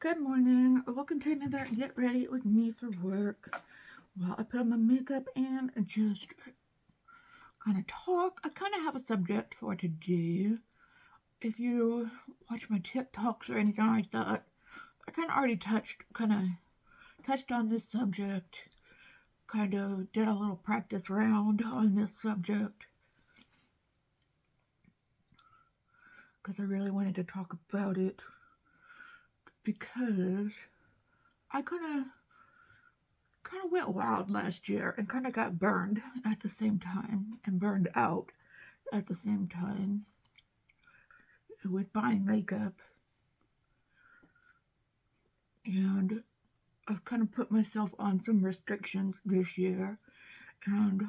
Good morning. Welcome to another Get Ready with Me for Work. While I put on my makeup and just kind of talk, I kind of have a subject for today. If you watch my TikToks or anything like that, I kind of already touched on this subject. Kind of did a little practice round on this subject because I really wanted to talk about it because I kind of went wild last year and kind of got burned at the same time and burned out at the same time with buying makeup. And I've kind of put myself on some restrictions this year. And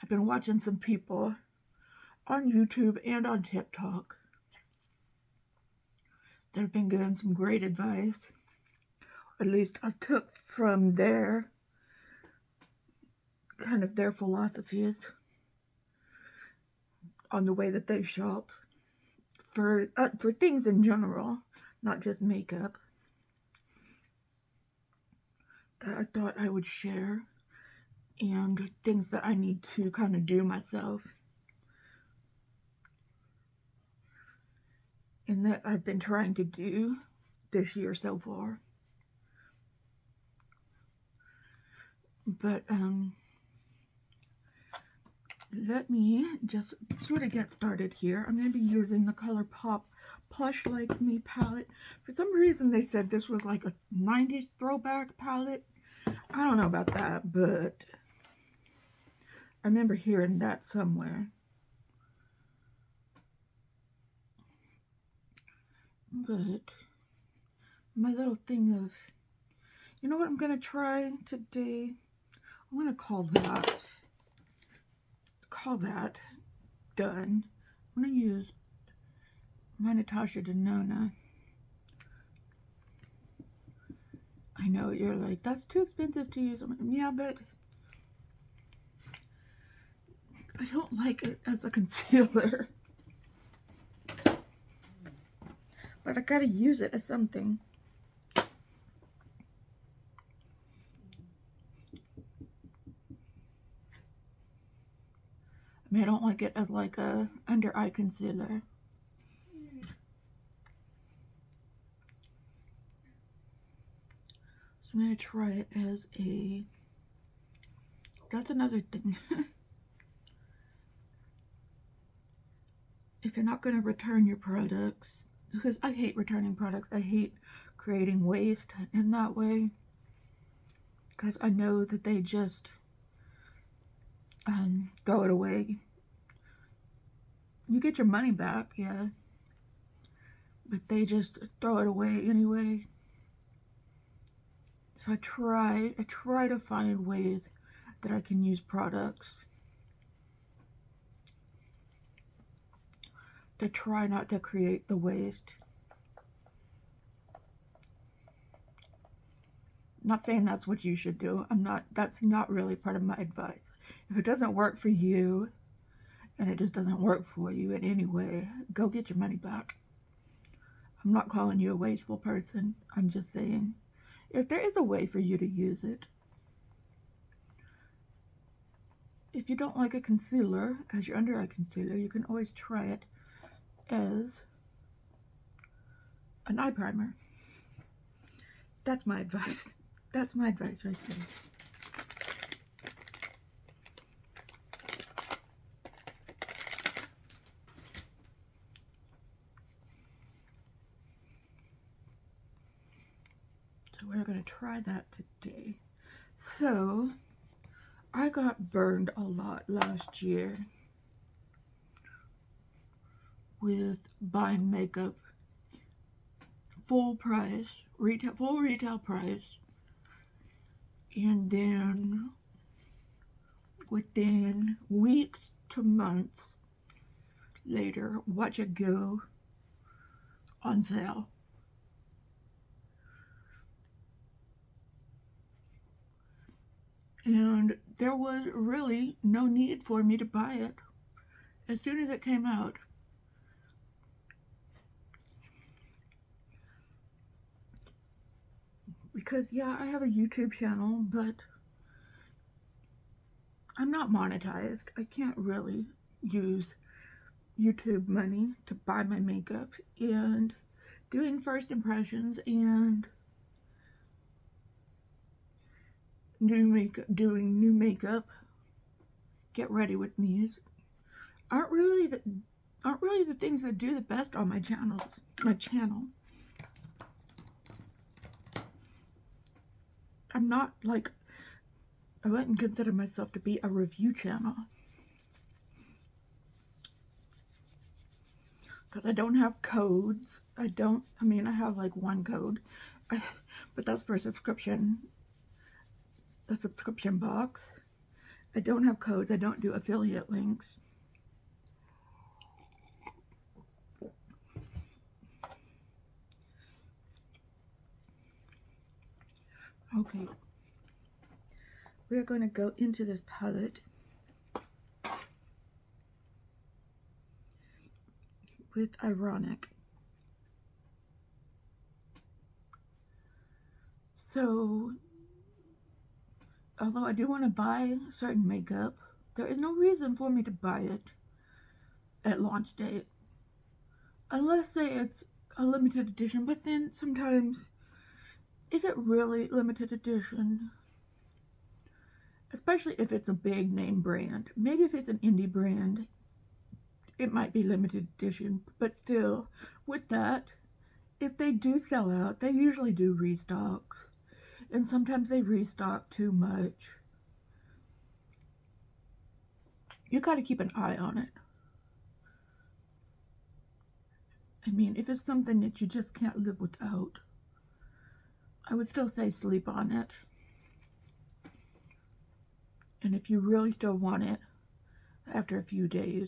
I've been watching some people on YouTube and on TikTok that have been giving some great advice. At least I took from their philosophies on the way that they shop for things in general, not just makeup, that I thought I would share, and things that I need to kind of do myself, and that I've been trying to do this year so far. But let me just sort of get started here. I'm going to be using the Colourpop Plush Like Me palette. For some reason they said this was like a 90s throwback palette. I don't know about that, but I remember hearing that somewhere. But my little thing of, you know what I'm going to try today? I'm going to call that done. I'm going to use my Natasha Denona. I know you're like, that's too expensive to use. Yeah, but I don't like it as a concealer. But I gotta use it as something. I mean, I don't like it as like a under eye concealer. So I'm gonna try it as a, that's another thing. If you're not gonna return your products, because I hate returning products, I hate creating waste in that way, because I know that they just throw it away. You get your money back, yeah, but they just throw it away anyway. So I try to find ways that I can use products to try not to create the waste. I'm not saying that's what you should do. That's not really part of my advice. If it doesn't work for you, and it just doesn't work for you in any way, go get your money back. I'm not calling you a wasteful person. I'm just saying, if there is a way for you to use it, if you don't like a concealer as your under eye concealer, you can always try it as an eye primer. That's my advice. That's my advice right there. So we're going to try that today. So I got burned a lot last year with buying makeup full retail price, and then within weeks to months later watch it go on sale. And there was really no need for me to buy it as soon as it came out. because yeah, I have a YouTube channel, but I'm not monetized. I can't really use YouTube money to buy my makeup, and doing first impressions and doing new makeup, get ready with me's aren't really the things that do the best on my channel. I'm not like, I wouldn't consider myself to be a review channel, because I don't have codes. I have like one code, but that's for a subscription, the subscription box. I don't have codes. I don't do affiliate links. Okay, we're going to go into this palette with Ironic. So, although I do want to buy certain makeup, there is no reason for me to buy it at launch date. Unless say it's a limited edition, but then sometimes, is it really limited edition? Especially if it's a big name brand. Maybe if it's an indie brand, it might be limited edition, but still, with that, if they do sell out, they usually do restocks. And sometimes they restock too much. You gotta keep an eye on it. I mean, if it's something that you just can't live without, I would still say sleep on it. And if you really still want it after a few days,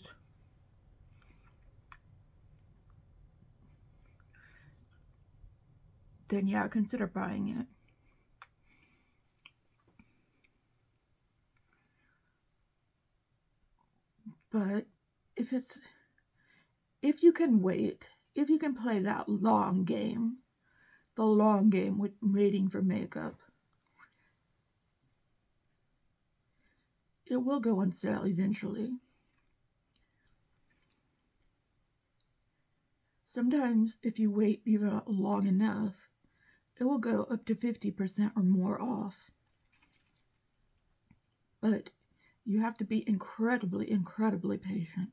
then yeah, consider buying it. But if you can wait, if you can play that long game, the long game with waiting for makeup, it will go on sale eventually. Sometimes if you wait even long enough, it will go up to 50% or more off. But you have to be incredibly, incredibly patient.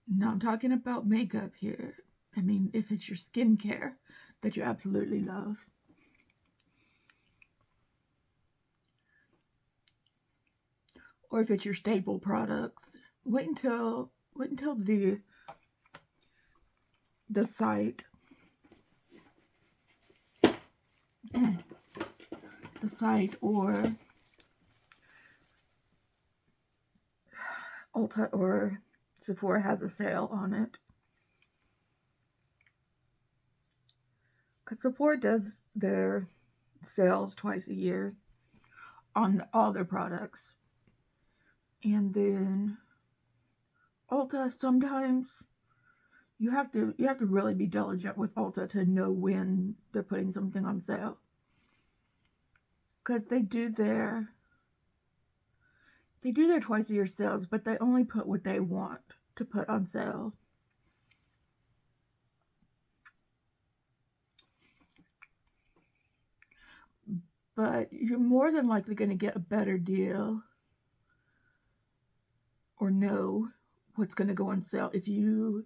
Now I'm talking about makeup here. I mean, if it's your skincare that you absolutely love. Or if it's your staple products, wait until the site or Ulta or Sephora has a sale on it. Because Sephora does their sales twice a year on all their products. And then Ulta, sometimes you have to really be diligent with Ulta to know when they're putting something on sale. Because they do their twice a year sales, but they only put what they want to put on sale. But you're more than likely going to get a better deal or know what's going to go on sale if you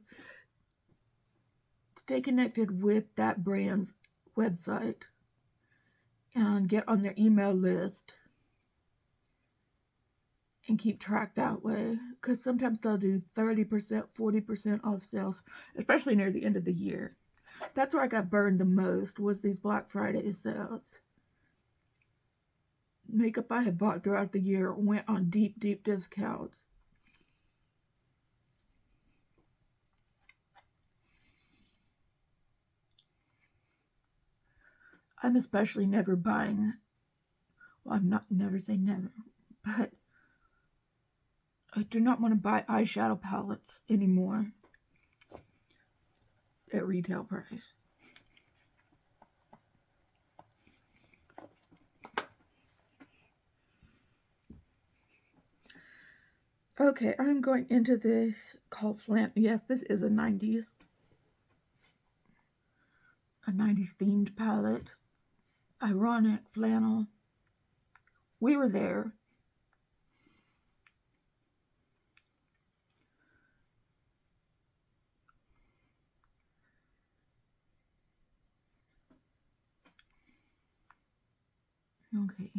stay connected with that brand's website and get on their email list and keep track that way. Because sometimes they'll do 30%, 40% off sales, especially near the end of the year. That's where I got burned the most, was these Black Friday sales. Makeup I had bought throughout the year went on deep, deep discounts. I'm especially never buying, well, I'm not never say never, but I do not want to buy eyeshadow palettes anymore at retail price. Okay, I'm going into this called Flint. Yes, this is a 90s themed palette. Ironic flannel. We were there. Okay.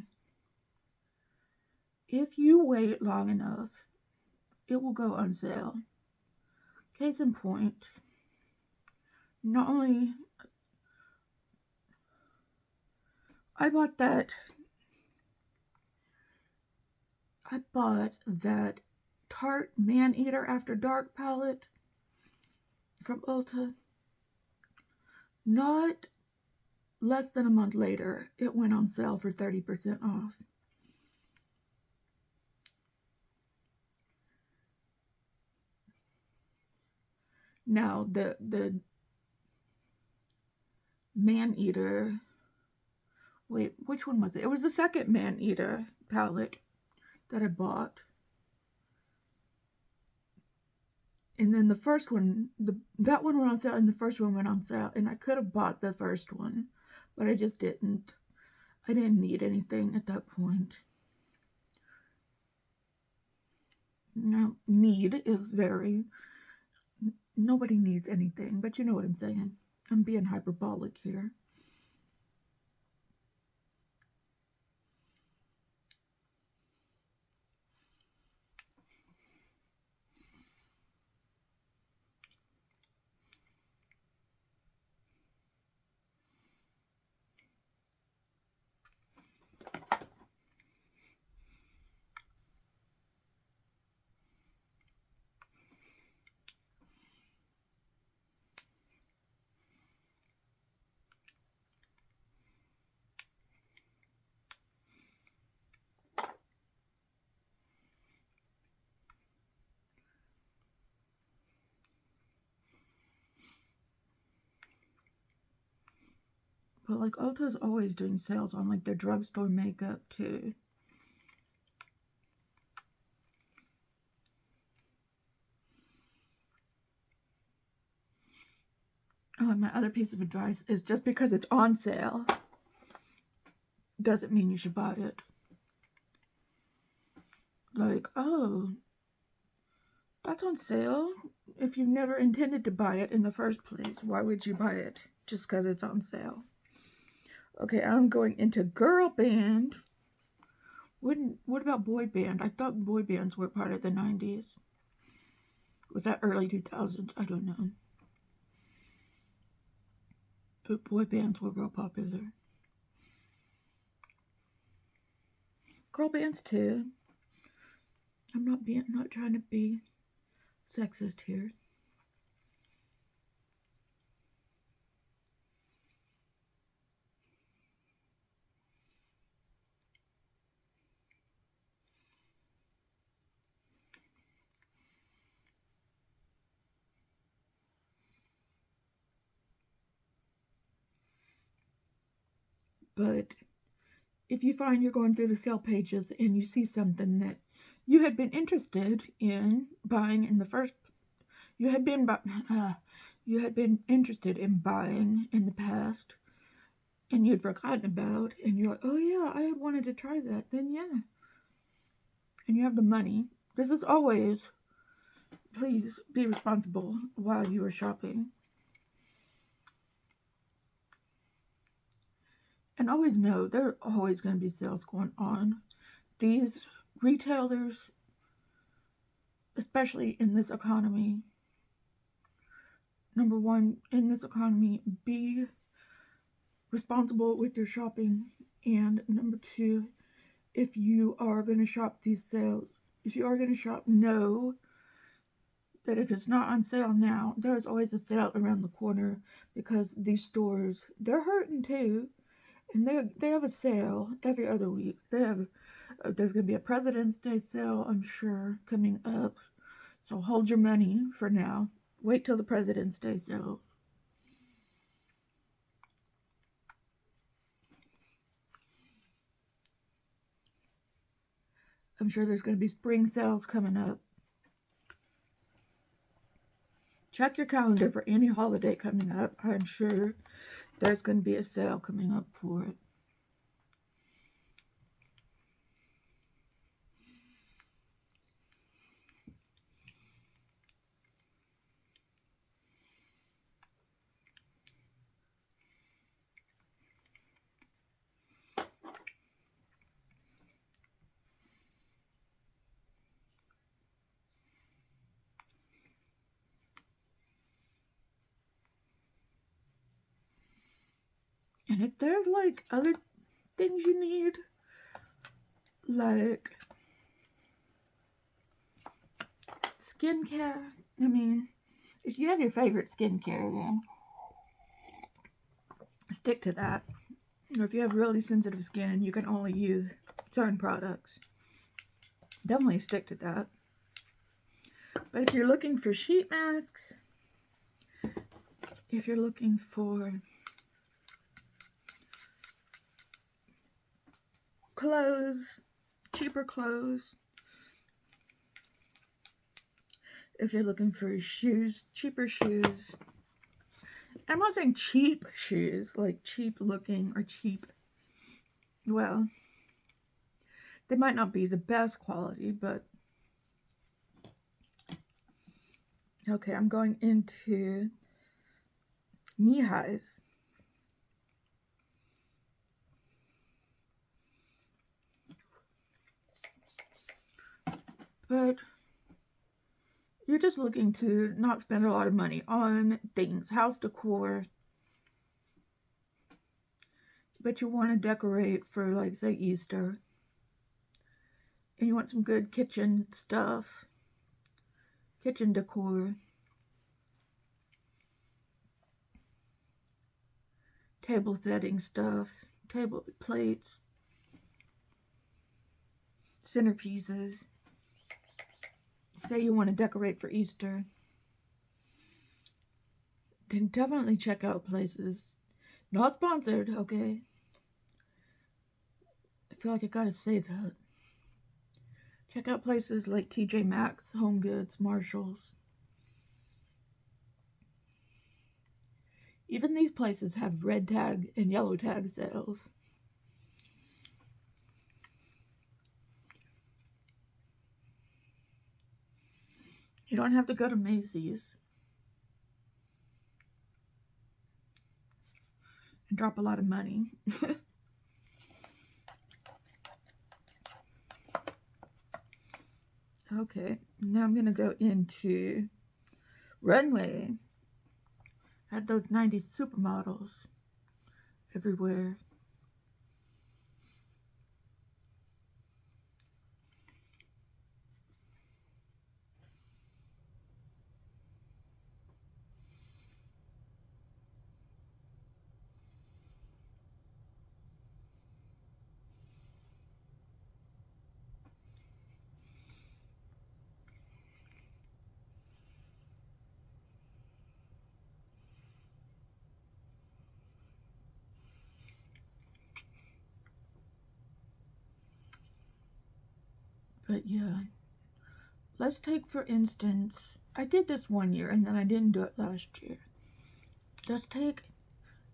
If you wait long enough, it will go on sale. Case in point, not only I bought that Tarte Man Eater After Dark palette from Ulta. Not less than a month later, it went on sale for 30% off. Now, the Man Eater, wait, which one was it? It was the second Man Eater palette that I bought. And then the first one, that one went on sale, and the first one went on sale. And I could have bought the first one, but I just didn't. I didn't need anything at that point. No, need is very... Nobody needs anything, but you know what I'm saying. I'm being hyperbolic here. But like Ulta's always doing sales on like their drugstore makeup too. Oh, and my other piece of advice is just because it's on sale doesn't mean you should buy it. Like, oh, that's on sale. If you never intended to buy it in the first place, why would you buy it just because it's on sale? Okay, I'm going into girl band. What about boy band? I thought boy bands were part of the 90s. Was that early 2000s? I don't know. But boy bands were real popular. Girl bands too. I'm not trying to be sexist here. But if you find you're going through the sale pages and you see something that you had been interested in buying in the first, you had been interested in buying in the past, and you'd forgotten about, and you're like, oh yeah, I wanted to try that, then yeah. And you have the money. This is always, please be responsible while you are shopping. And always know there are always going to be sales going on. These retailers, especially in this economy, number one, in this economy, be responsible with your shopping. And number two, if you are going to shop these sales, if you are going to shop, know that if it's not on sale now, there's always a sale around the corner, because these stores, they're hurting too. And they have a sale every other week. There's going to be a President's Day sale, I'm sure, coming up. So hold your money for now. Wait till the President's Day sale. I'm sure there's going to be spring sales coming up. check your calendar for any holiday coming up. I'm sure there's going to be a sale coming up for it. And if there's like other things you need, like skincare, I mean, if you have your favorite skincare, then stick to that. Or if you have really sensitive skin and you can only use certain products, definitely stick to that. But if you're looking for sheet masks, if you're looking for clothes, cheaper clothes, if you're looking for shoes, cheaper shoes. I'm not saying cheap shoes, like cheap looking or cheap. Well, they might not be the best quality, but okay, I'm going into knee highs. But you're just looking to not spend a lot of money on things, house decor. But you want to decorate for, like, say, Easter. And you want some good kitchen stuff. Kitchen decor. Table setting stuff. Table plates. Centerpieces. Say you want to decorate for Easter. Then definitely check out places. Not sponsored, okay? I feel like I gotta say that. Check out places like TJ Maxx, Home Goods, Marshalls. Even these places have red tag and yellow tag sales. You don't have to go to Macy's and drop a lot of money. Okay, now I'm gonna go into runway. Had those 90s supermodels everywhere. But yeah, let's take, for instance, I did this one year and then I didn't do it last year. Let's take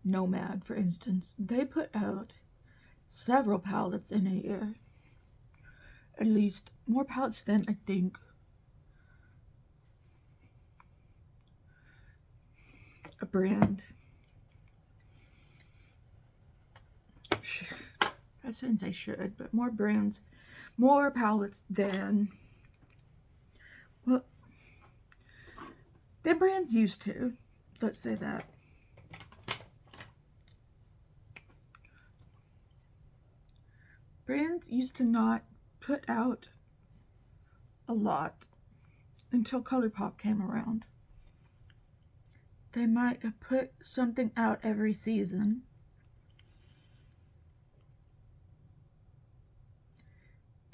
Nomad, for instance. They put out several palettes in a year. At least more palettes than I think a brand. I shouldn't say should, but more brands, more palettes than, well, than brands used to. Let's say that. Brands used to not put out a lot until Colourpop came around. They might have put something out every season.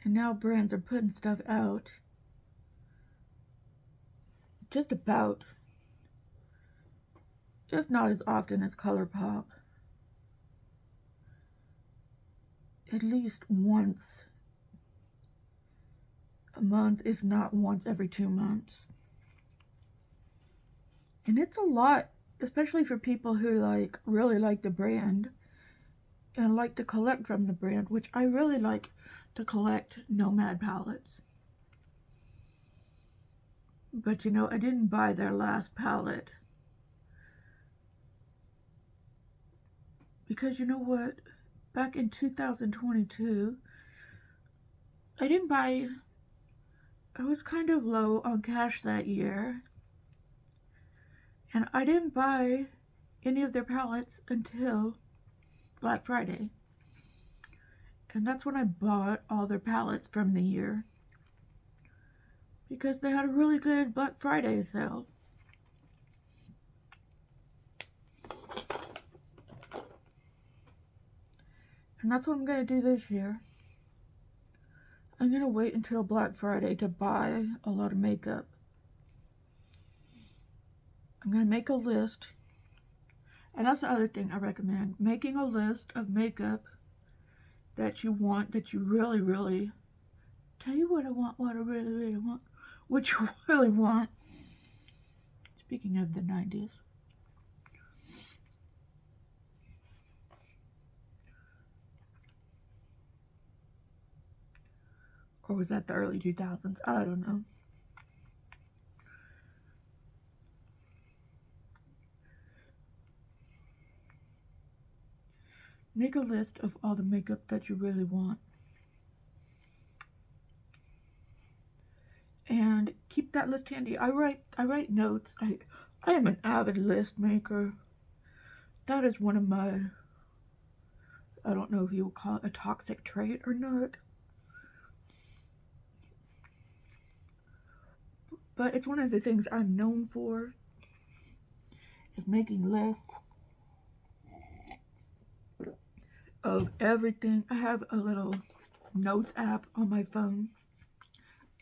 And now brands are putting stuff out just about, if not as often as Colourpop. At least once a month, if not once every 2 months. And it's a lot, especially for people who like really like the brand and like to collect from the brand, which I really like to collect Nomad palettes. But you know, I didn't buy their last palette because you know what? Back in 2022, I didn't buy, I was kind of low on cash that year, and I didn't buy any of their palettes until Black Friday. And that's when I bought all their palettes from the year because they had a really good Black Friday sale. And that's what I'm going to do this year. I'm going to wait until Black Friday to buy a lot of makeup. I'm going to make a list. And that's the other thing I recommend. Making a list of makeup that you want, that you really, really... Tell you what I want, what I really, really want. What you really want. Speaking of the 90s. Or was that the early 2000s? I don't know. Make a list of all the makeup that you really want. And keep that list handy. I write notes. I am an avid list maker. That is one of my, I don't know if you would call it a toxic trait or not. But it's one of the things I'm known for, is making lists of everything. I have a little notes app on my phone.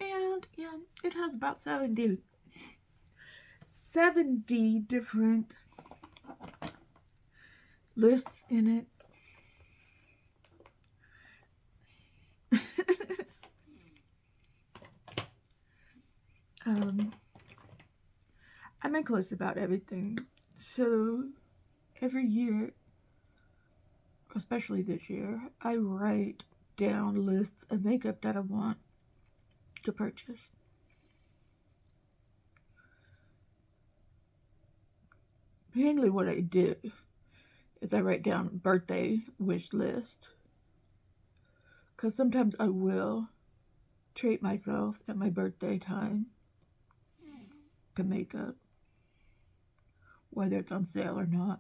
And yeah, it has about 70 different lists in it. I make lists about everything. So every year, especially this year, I write down lists of makeup that I want to purchase. Mainly what I do is I write down birthday wish list. Because sometimes I will treat myself at my birthday time to makeup, whether it's on sale or not.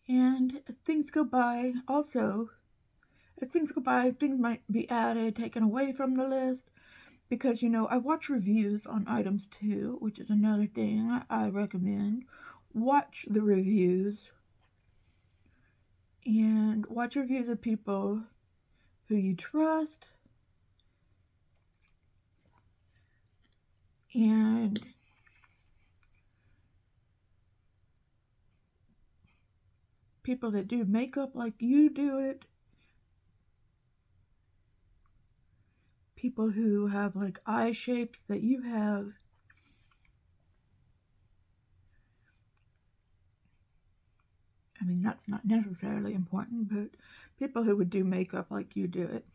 And as things go by, things might be added, taken away from the list. Because, you know, I watch reviews on items too, which is another thing I recommend. Watch the reviews. And watch reviews of people who you trust. And people that do makeup like you do it. People who have like eye shapes that you have. I mean, that's not necessarily important, but people who would do makeup like you do it.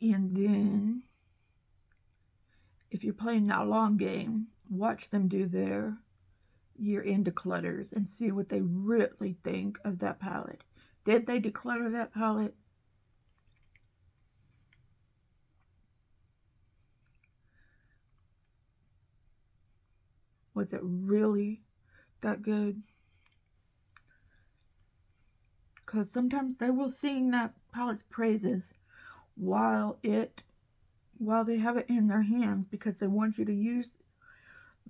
And then, if you're playing that long game, watch them do their year-end declutters and see what they really think of that palette. Did they declutter that palette? Was it really that good? Because sometimes they will sing that palette's praises while they have it in their hands, because they want you to use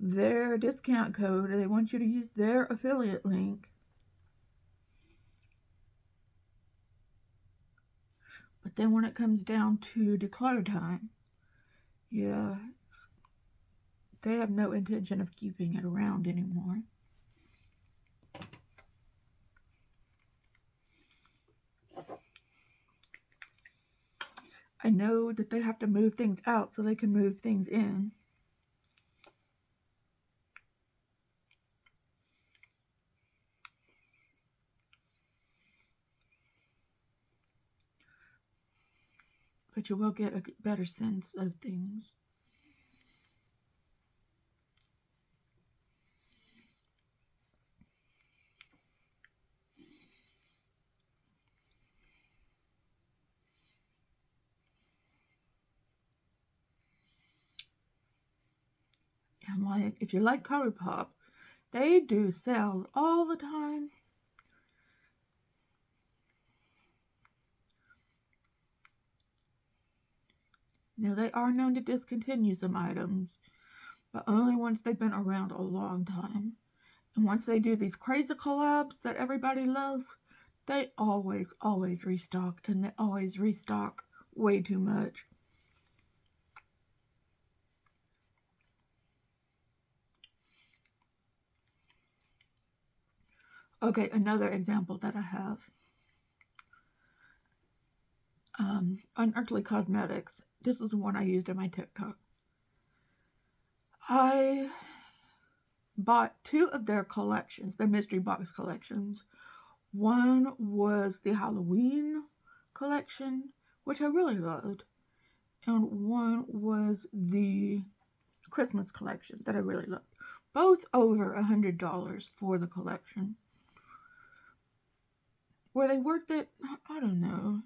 their discount code, or they want you to use their affiliate link. But then when it comes down to declutter time, yeah, they have no intention of keeping it around anymore. I know that they have to move things out so they can move things in. But you will get a better sense of things. And like, if you like Colourpop, they do sales all the time. Now, they are known to discontinue some items, but only once they've been around a long time. And once they do these crazy collabs that everybody loves, they always restock, and they always restock way too much. Okay, another example that I have. Unearthly Cosmetics. This is the one I used in my TikTok. I bought 2 of their collections, their mystery box collections. One was the Halloween collection, which I really loved, and one was the Christmas collection that I really loved. Both over $100 for the collection. Were they worth it? I don't know.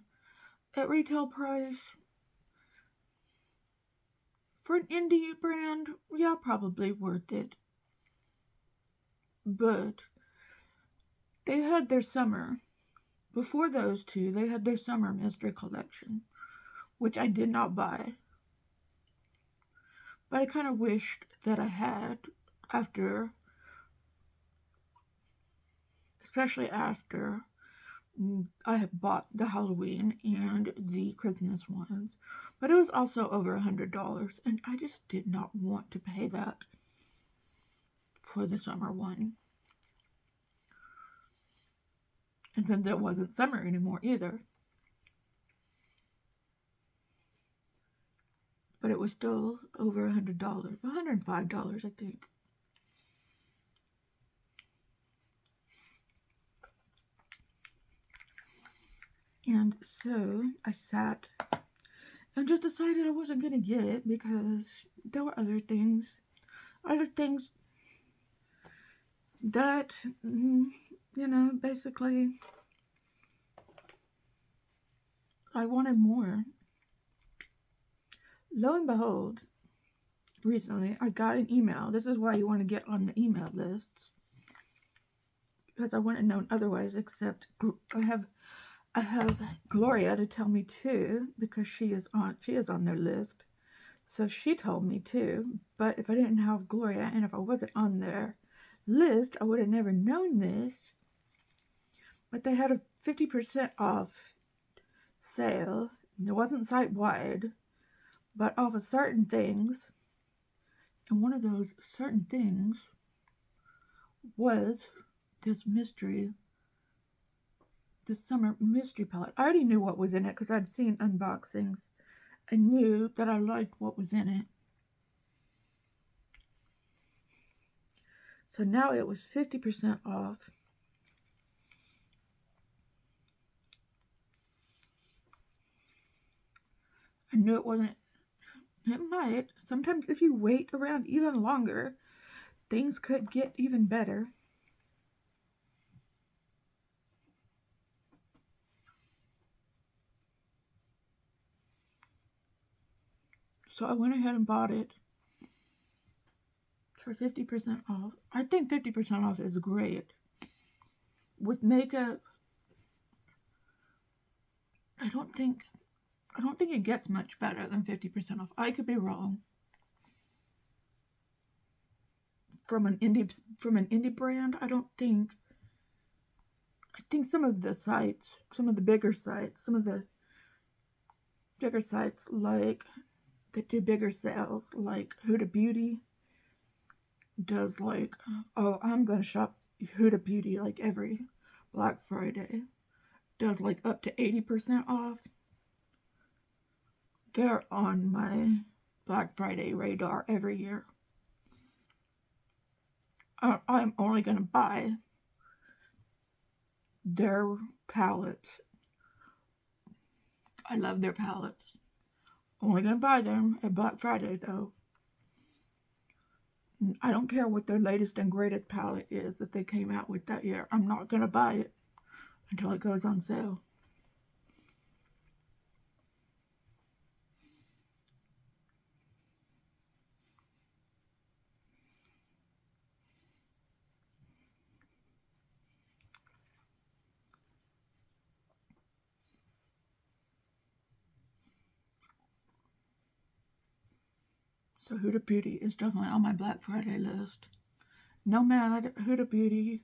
At retail price, for an indie brand, yeah, probably worth it. But they had their summer. Before those 2, they had their summer mystery collection, which I did not buy. But I kind of wished that I had especially after I had bought the Halloween and the Christmas ones. But it was also over $100, and I just did not want to pay that for the summer one. And since it wasn't summer anymore either, but it was still over $100, $105, I think. And so I sat and just decided I wasn't going to get it because there were other things that, basically I wanted more. Lo and behold, recently I got an email. This is why you want to get on the email lists, because I wouldn't have known otherwise, except I have Gloria to tell me too, because she is on their list. So she told me too. But if I didn't have Gloria and if I wasn't on their list, I would have never known this. But they had a 50% off sale. It wasn't site-wide, but off of certain things. And one of those certain things was this summer mystery palette. I already knew what was in it because I'd seen unboxings. I knew that I liked what was in it. So now it was 50% off. I knew it wasn't. It might. Sometimes if you wait around even longer, things could get even better. So I went ahead and bought it for 50% off. I think 50% off is great. With makeup, I don't think it gets much better than 50% off. I could be wrong. From an indie brand, I think some of the sites, some of the bigger sites, some of the bigger sites like that do bigger sales, like Huda Beauty does like, oh, I'm going to shop Huda Beauty like every Black Friday, does like up to 80% off. They're on my Black Friday radar every year. I'm only going to buy their palettes. I love their palettes. Only going to buy them at Black Friday though. I don't care what their latest and greatest palette is that they came out with that year. I'm not going to buy it until it goes on sale. So Huda Beauty is definitely on my Black Friday list. Nomad, Huda Beauty.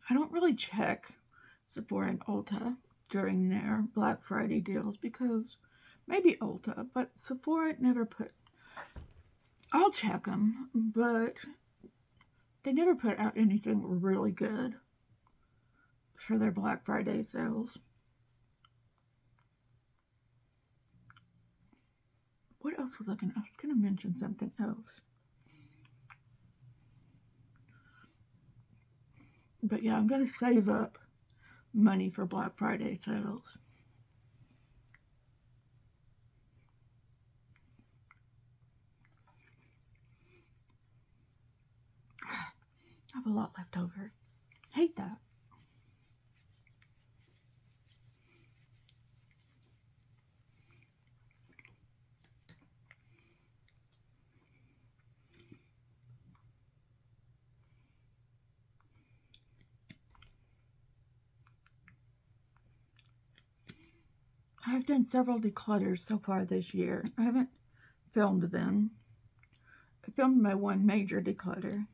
I don't really check Sephora and Ulta during their Black Friday deals because maybe Ulta, but Sephora never put... I'll check them, but they never put out anything really good for their Black Friday sales. What else was I was gonna mention something else. But yeah, I'm gonna save up money for Black Friday sales. I have a lot left over. Hate that. I've done several declutters so far this year. I haven't filmed them. I filmed my one major declutter.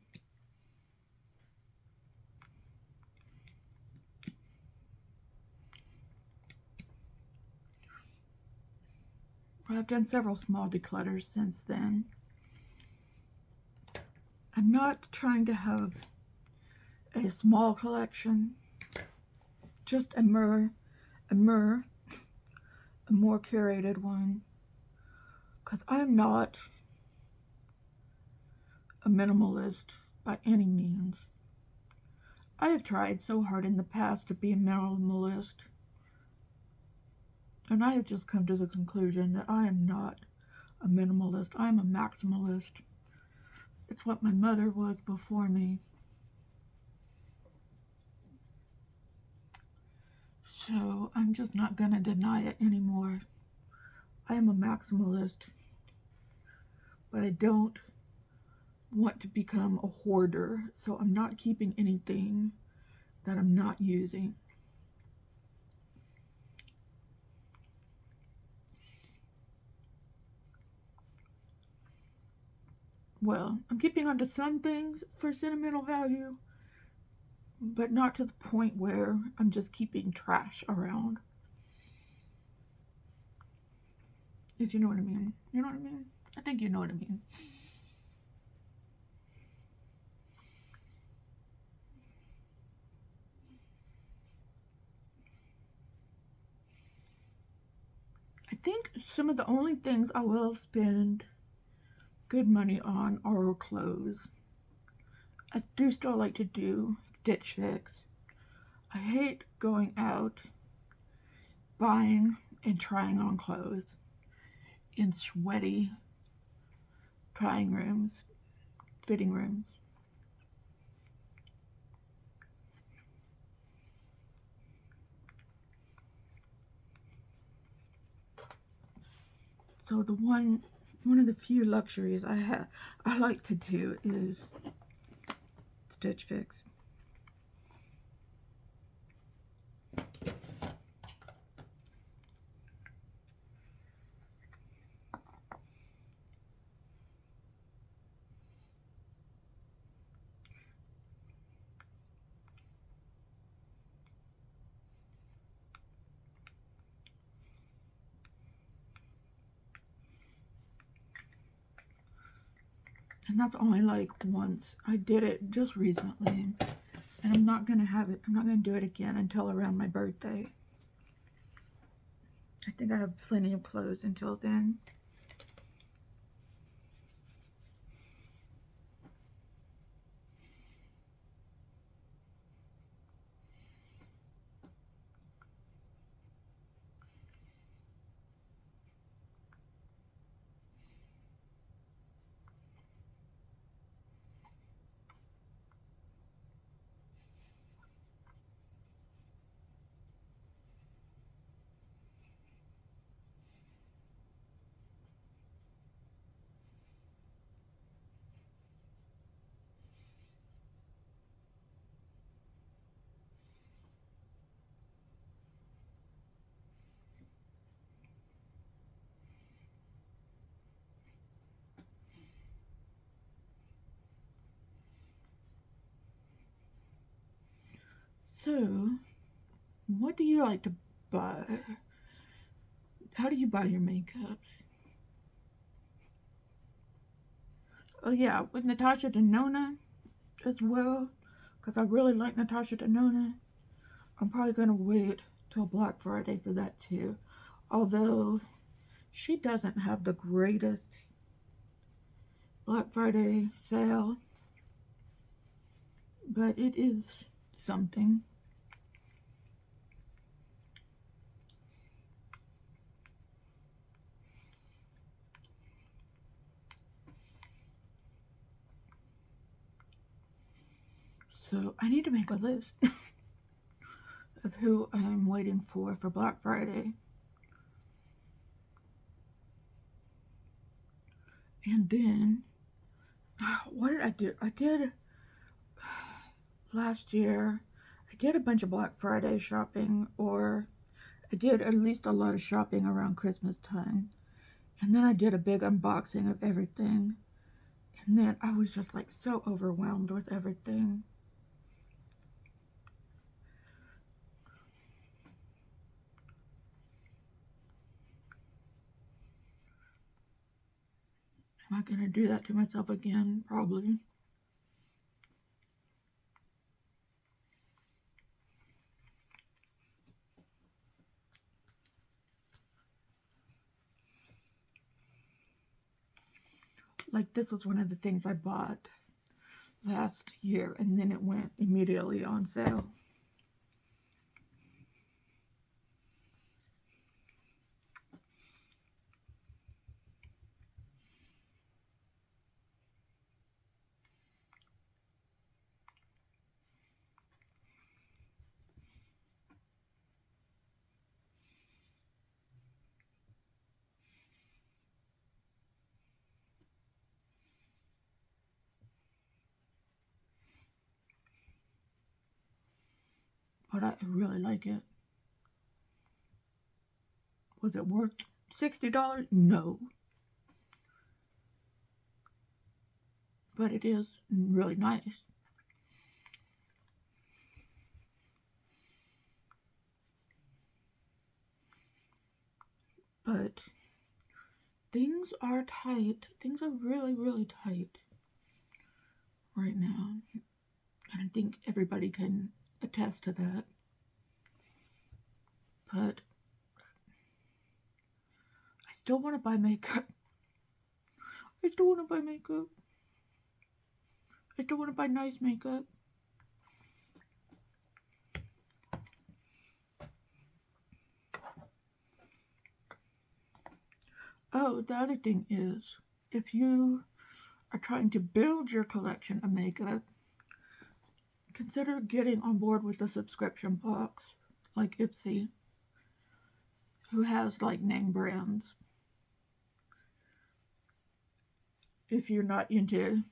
But I've done several small declutters since then. I'm not trying to have a small collection, just a more curated one, because I'm not a minimalist by any means. I have tried so hard in the past to be a minimalist, and I have just come to the conclusion that I am not a minimalist. I am a maximalist. It's what my mother was before me. So I'm just not going to deny it anymore. I am a maximalist, but I don't want to become a hoarder, so I'm not keeping anything that I'm not using. Well, I'm keeping on to some things for sentimental value, but not to the point where I'm just keeping trash around. If you know what I mean. You know what I mean? I think you know what I mean. I think some of the only things I will spend good money on are clothes. I do still like to do Stitch Fix. I hate going out, buying and trying on clothes in sweaty trying rooms, fitting rooms. So the one of the few luxuries I like to do is Stitch Fix. And that's only like once. I did it just recently. And I'm not going to have it. I'm not going to do it again until around my birthday. I think I have plenty of clothes until then. So, what do you like to buy? How do you buy your makeups? Oh yeah, with Natasha Denona as well, because I really like Natasha Denona. I'm probably going to wait till Black Friday for that too. Although, she doesn't have the greatest Black Friday sale, but it is something. So I need to make a list of who I'm waiting for Black Friday. And then, what did I do? I did last year, I did a bunch of Black Friday shopping, or I did at least a lot of shopping around Christmas time. And then I did a big unboxing of everything. And then I was just like so overwhelmed with everything. Am I going to do that to myself again? Probably. Like, this was one of the things I bought last year, and then it went immediately on sale. But I really like it. Was it worth $60? No. But it is really nice. But things are tight. Things are really, really tight right now. And I think everybody can attest to that. But I still want to buy makeup. I still want to buy makeup. I still want to buy nice makeup. Oh, the other thing is, if you are trying to build your collection of makeup, consider getting on board with a subscription box like Ipsy, who has like name brands. If you're not into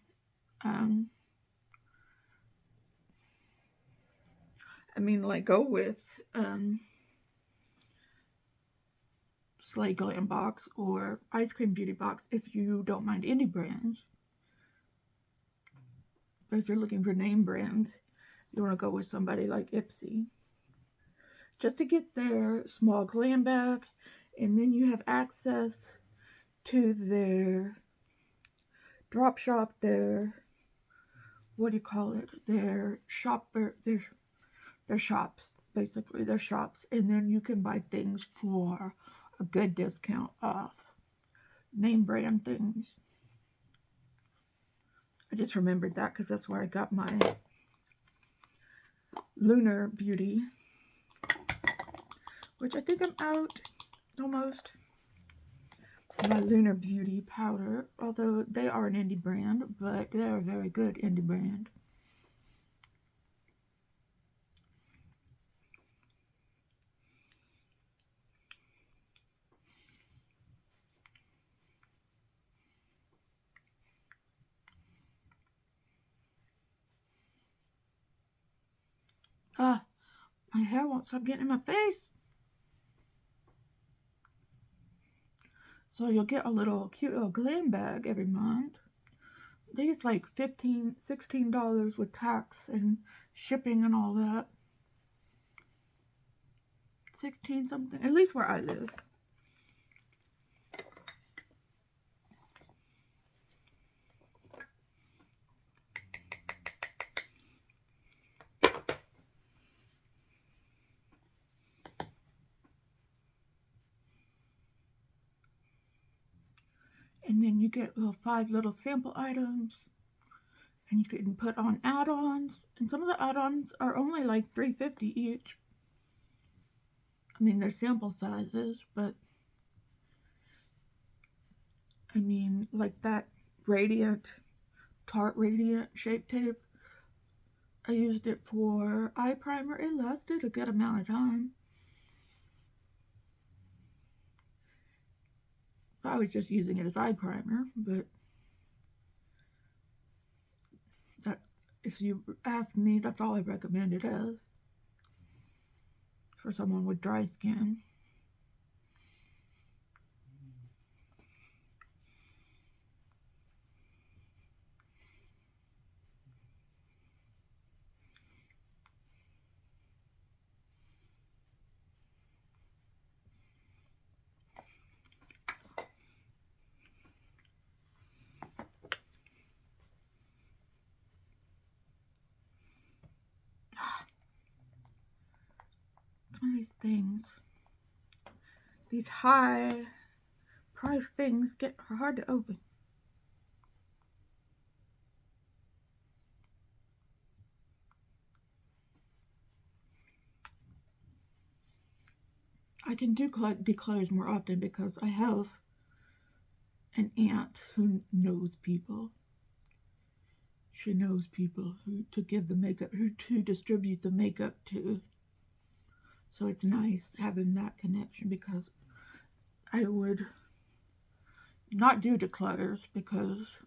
like go with Slay Glam Box or Ice Cream Beauty Box if you don't mind indie brands. But if you're looking for name brands, you want to go with somebody like Ipsy. Just to get their small glam bag, and then you have access to their drop shop their, what do you call it? Their shops, basically. Their shops. And then you can buy things for a good discount off. Name brand things. I just remembered that because that's where I got my Lunar Beauty, which I think I'm out almost. My Lunar Beauty powder, although they are an indie brand, but they're a very good indie brand. Ah, my hair won't stop getting in my face. So you'll get a little cute little glam bag every month. I think it's like $15, $16 with tax and shipping and all that. 16 something, at least where I live. And then you get 5 little sample items, and you can put on add-ons, and some of the add-ons are only like $3.50 each. I mean, they're sample sizes, but I mean, like that Tarte Radiant Shape Tape, I used it for eye primer. It lasted a good amount of time. I was just using it as eye primer, but that, if you ask me, that's all I recommend it as for someone with dry skin. Some of these things, these high price things are hard to open. I can do decluters more often because I have an aunt who knows people. She knows people who to give the makeup, who to distribute the makeup to. So it's nice having that connection, because I would not do declutters because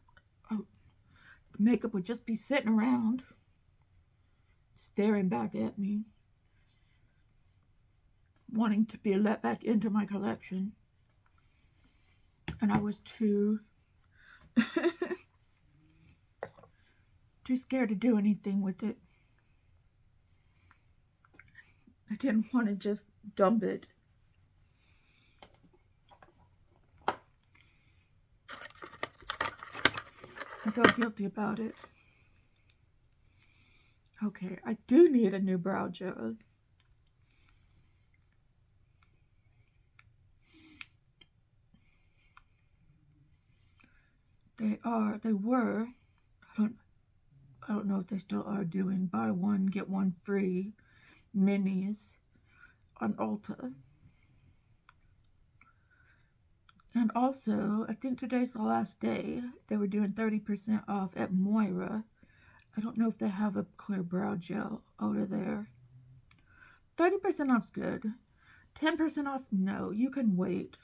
the makeup would just be sitting around staring back at me, wanting to be let back into my collection. And I was too scared to do anything with it. I didn't want to just dump it. I felt guilty about it. Okay, I do need a new brow gel. They were, I don't know if they still are doing buy one, get one free minis on Ulta. And also, I think today's the last day. They were doing 30% off at Moira. I don't know if they have a clear brow gel over there. 30% off's good. 10% off, no. You can wait.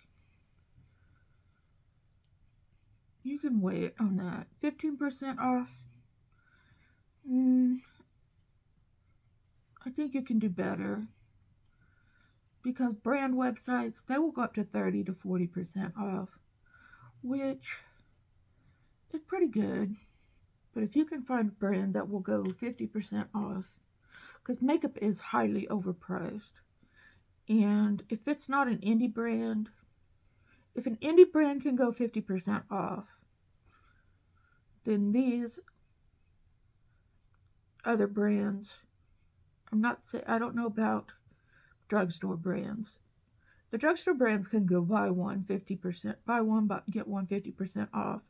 You can wait on that. 15% off. I think you can do better. Because brand websites, they will go up to 30 to 40% off, which is pretty good. But if you can find a brand that will go 50% off, because makeup is highly overpriced. And if it's not an indie brand, if an indie brand can go 50% off, than these other brands. I don't know about drugstore brands. The drugstore brands can go buy one 50%, buy one but get one 50% off.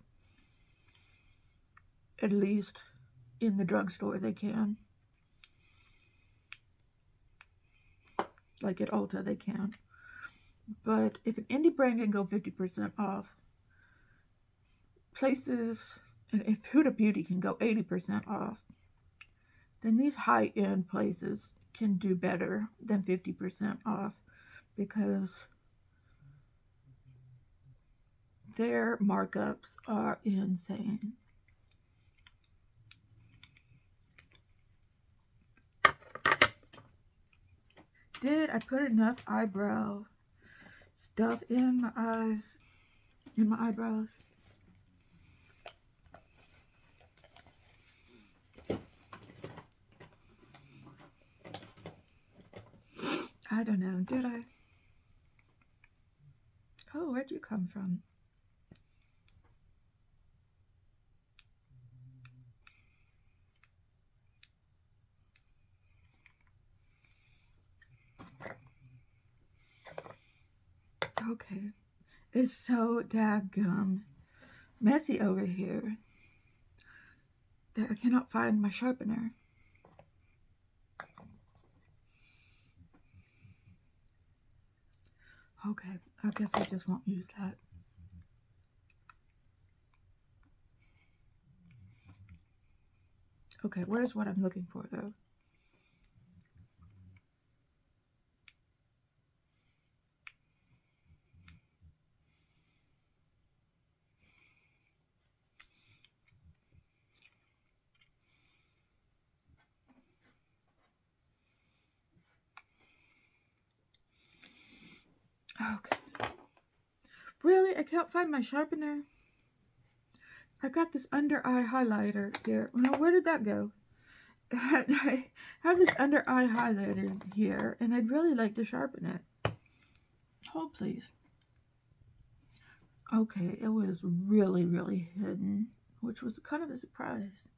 At least in the drugstore they can. Like at Ulta they can. But if an indie brand can go 50% off, places, and if Huda Beauty can go 80% off, then these high-end places can do better than 50% off because their markups are insane. Did I put enough eyebrow stuff in my eyes, in my eyebrows? I don't know, did I? Oh, where'd you come from? Okay, it's so daggum messy over here that I cannot find my sharpener. Okay, I guess I just won't use that. Okay, where's what I'm looking for though? Okay. Really? I can't find my sharpener? I got this under eye highlighter here. Now, where did that go? I have this under eye highlighter here, and I'd really like to sharpen it. Hold, please. Okay, it was really, really hidden, which was kind of a surprise.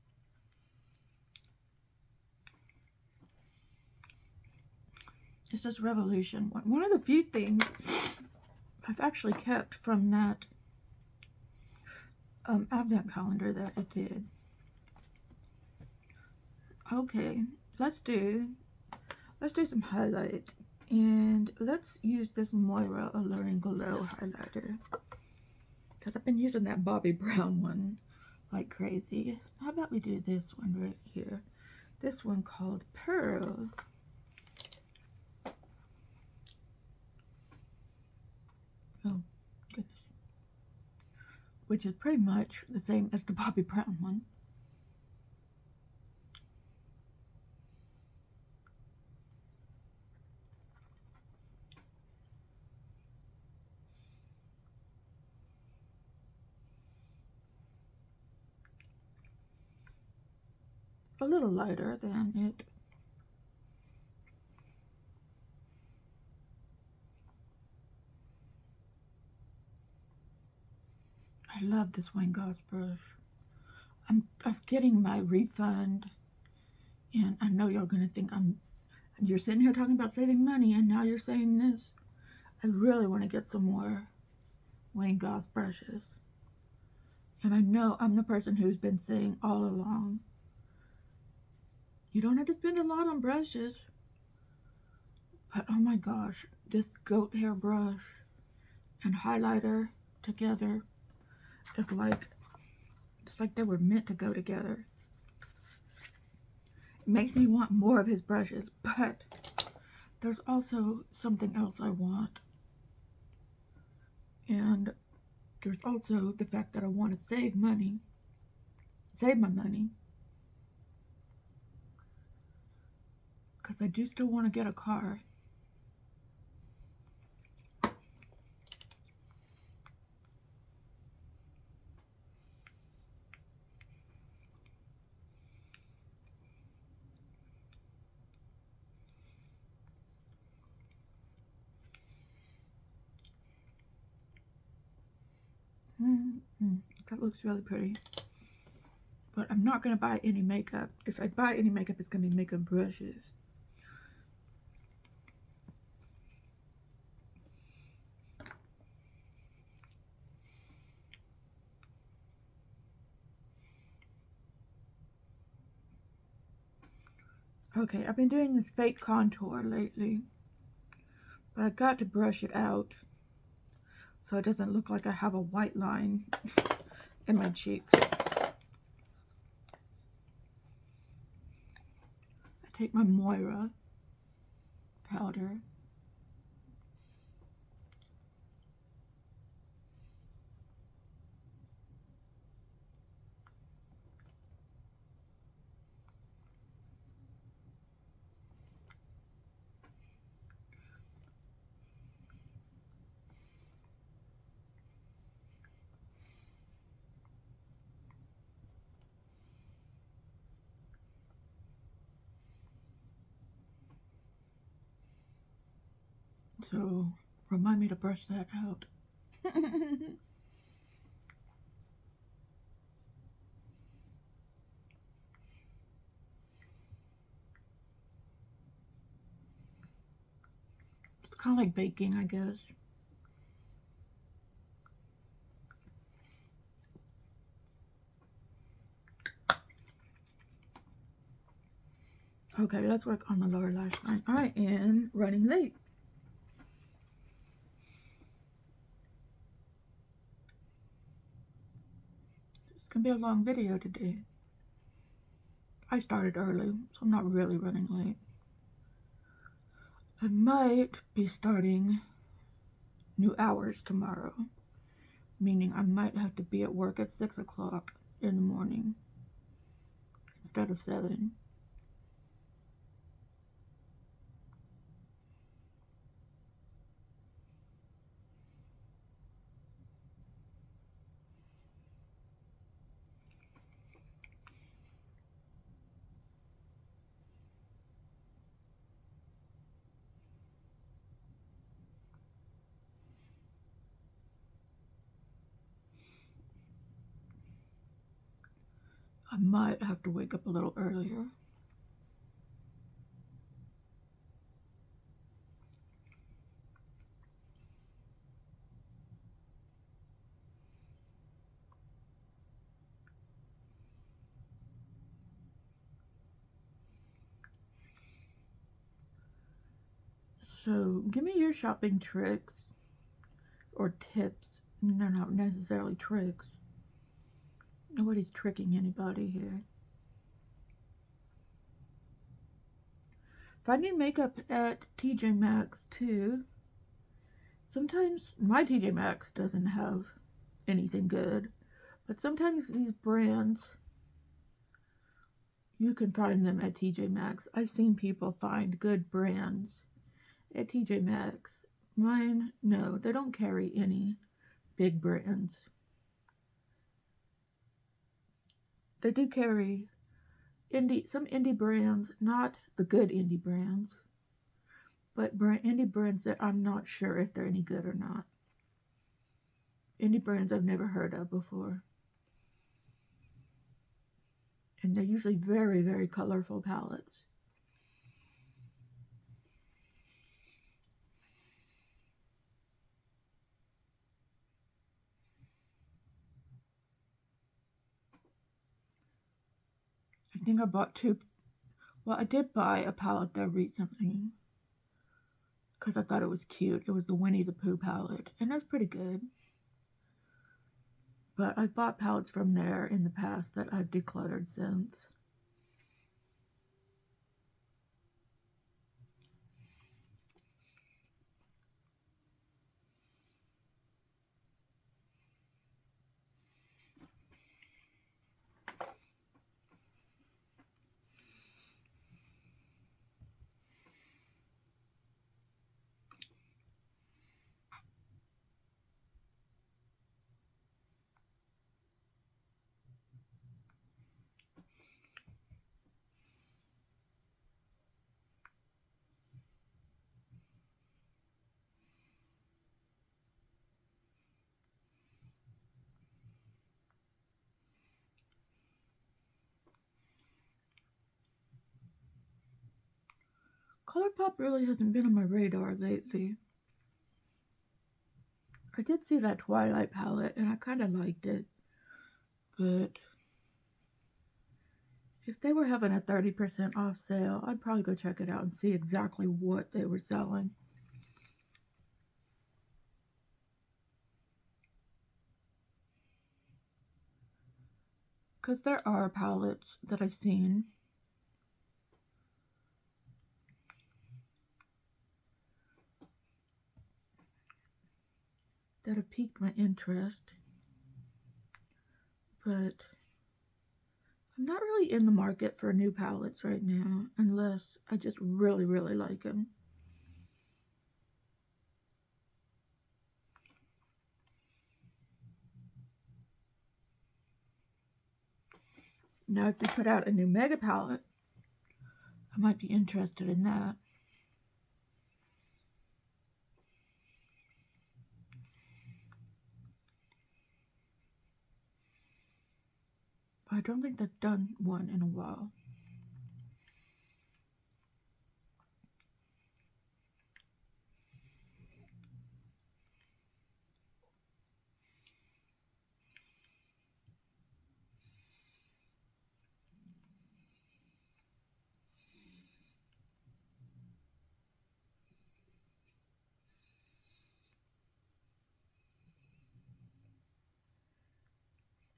It's this Revolution one. One of the few things I've actually kept from that advent calendar that it did. Okay, let's do some highlight, and let's use this Moira Alluring Glow highlighter because I've been using that Bobbi Brown one like crazy. How about we do this one right here? This one called Pearl. Oh goodness, which is pretty much the same as the Bobbi Brown one. A little lighter than it. I love this Wayne Goss brush. I'm getting my refund, and I know y'all gonna think you're sitting here talking about saving money, and now you're saying this. I really want to get some more Wayne Goss brushes, and I know I'm the person who's been saying all along, you don't have to spend a lot on brushes, but oh my gosh, this goat hair brush and highlighter together is like, it's like they were meant to go together. It makes me want more of his brushes, but there's also something else I want. And there's also the fact that I want to save my money. Because I do still want to get a car. That looks really pretty. But I'm not going to buy any makeup. If I buy any makeup, it's going to be makeup brushes. Okay, I've been doing this fake contour lately, but I got to brush it out so it doesn't look like I have a white line in my cheeks. I take my Moira powder. So, remind me to brush that out. It's kind of like baking, I guess. Okay, let's work on the lower lash line. I am running late. It's gonna be a long video today. I started early, so I'm not really running late. I might be starting new hours tomorrow, meaning I might have to be at work at 6 o'clock in the morning instead of 7. I might have to wake up a little earlier. So, give me your shopping tricks or tips. They're not necessarily tricks. Nobody's tricking anybody here. Finding makeup at TJ Maxx too. Sometimes my TJ Maxx doesn't have anything good, but sometimes these brands, you can find them at TJ Maxx. I've seen people find good brands at TJ Maxx. Mine, no, they don't carry any big brands. They do carry some indie brands, not the good indie brands, but indie brands that I'm not sure if they're any good or not. Indie brands I've never heard of before. And they're usually very, very colorful palettes. I think I bought two. Well, I did buy a palette there recently because I thought it was cute. It was the Winnie the Pooh palette, and that's pretty good. But I've bought palettes from there in the past that I've decluttered since. Colourpop really hasn't been on my radar lately. I did see that Twilight palette and I kind of liked it, but if they were having a 30% off sale, I'd probably go check it out and see exactly what they were selling. Because there are palettes that I've seen that have piqued my interest, but I'm not really in the market for new palettes right now unless I just really, really like them. Now, if they put out a new mega palette, I might be interested in that. But I don't think they've done one in a while.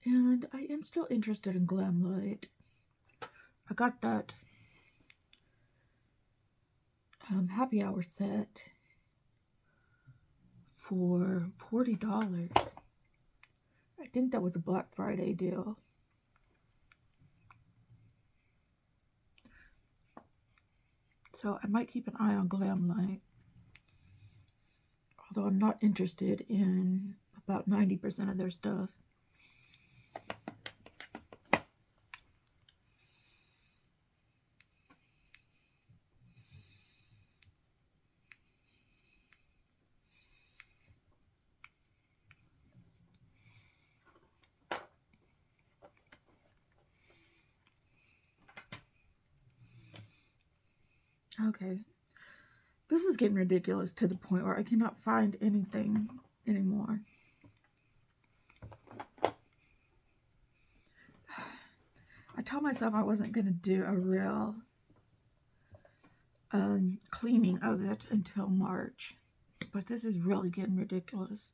And I am still interested in Glam Light. I got that happy hour set for $40. I think that was a Black Friday deal. So I might keep an eye on Glam Light. Although I'm not interested in about 90% of their stuff. Okay, this is getting ridiculous to the point where I cannot find anything anymore. I told myself I wasn't going to do a real cleaning of it until March, but this is really getting ridiculous.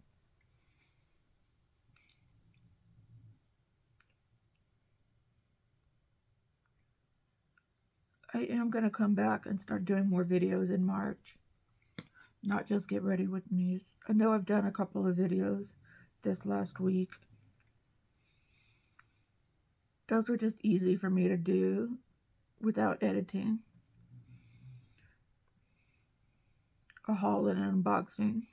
I am going to come back and start doing more videos in March. Not just get ready with me. I know I've done a couple of videos this last week. Those were just easy for me to do without editing. A haul and an unboxing.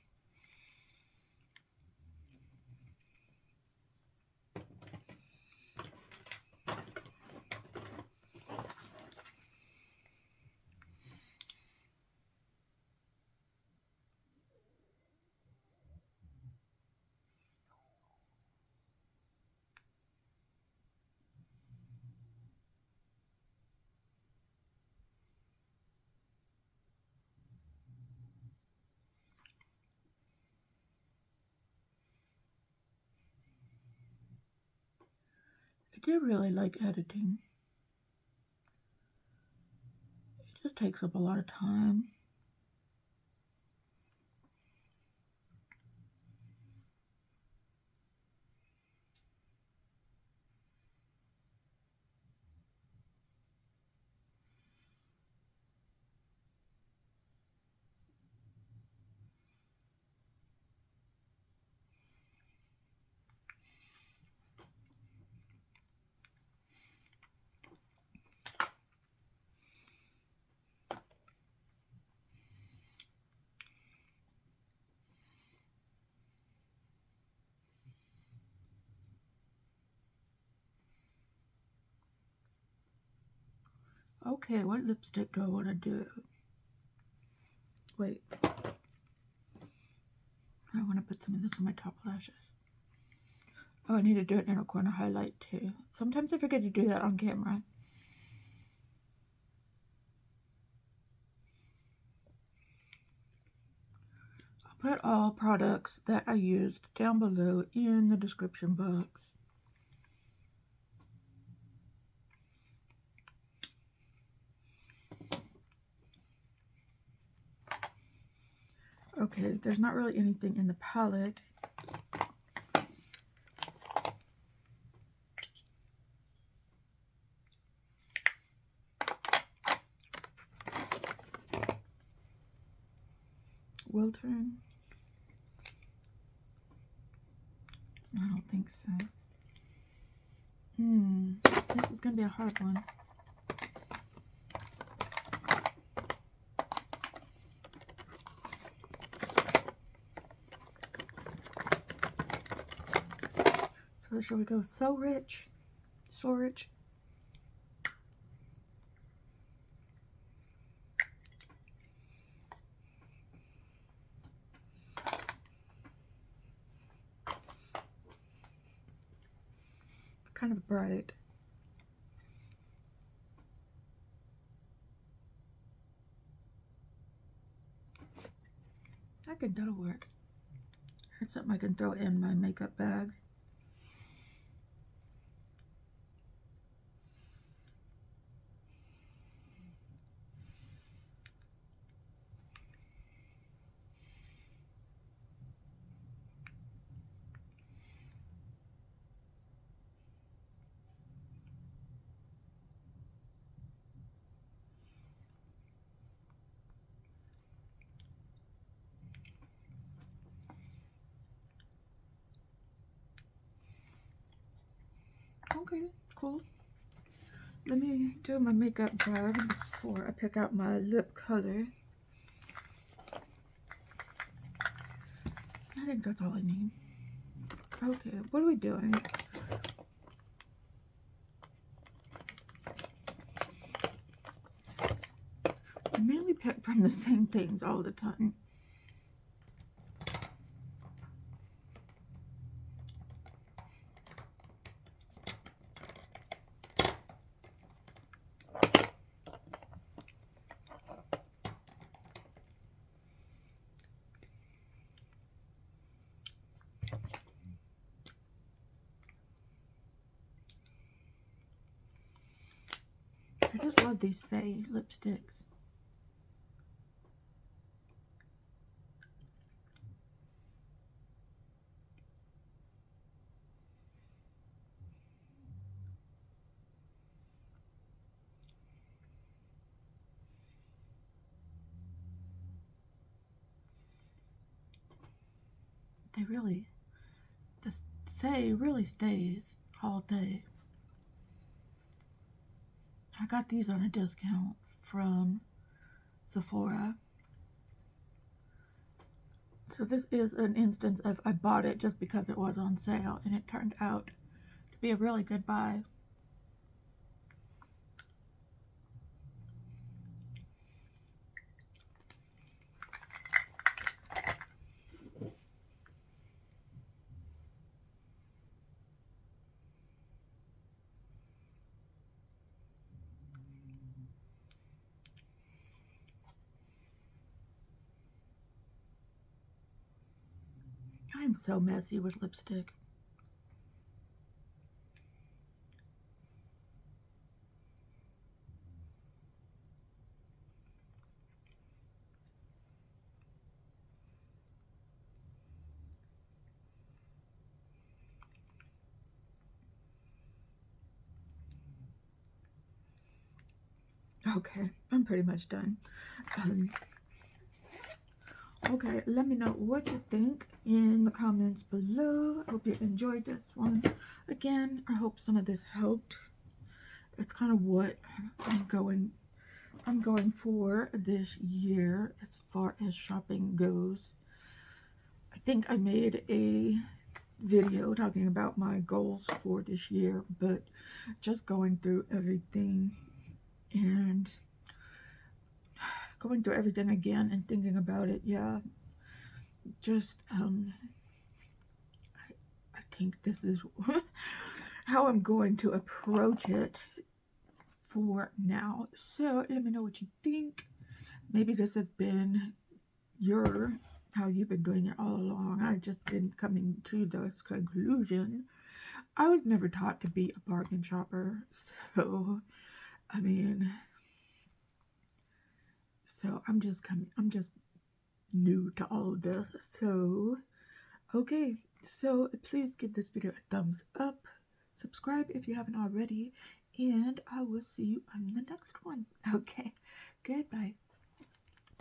I do really like editing. It just takes up a lot of time. Okay, what lipstick do I want to do? Wait. I want to put some of this on my top lashes. Oh, I need to do an inner corner highlight too. Sometimes I forget to do that on camera. put all products that I used down below in the description box. Okay, there's not really anything in the palette. Wilton? I don't think so. This is going to be a hard one. So shall we go So Rich? So Rich? Kind of bright. I think that'll work. It's something I can throw in my makeup bag. Okay, cool. Let me do my makeup bag before I pick out my lip color. I think that's all I need. Okay, what are we doing? I mainly pick from the same things all the time. I just love these Saie lipsticks. They really, the Saie really stays all day. I got these on a discount from Sephora. So this is an instance of I bought it just because it was on sale, and it turned out to be a really good buy. I am so messy with lipstick. Okay, I'm pretty much done. Okay, let me know what you think in the comments below. I hope you enjoyed this one. Again, I hope some of this helped. It's kind of what I'm going for this year as far as shopping goes. I think I made a video talking about my goals for this year, but just going through everything and going through everything again and thinking about it, yeah, just I think this is how I'm going to approach it for now. So let me know what you think. Maybe this has been your how you've been doing it all along. I've just been coming to the conclusion. I was never taught to be a bargain shopper, so I mean, so I'm just new to all of this. So, okay, so please give this video a thumbs up, subscribe if you haven't already, and I will see you on the next one. Okay, goodbye.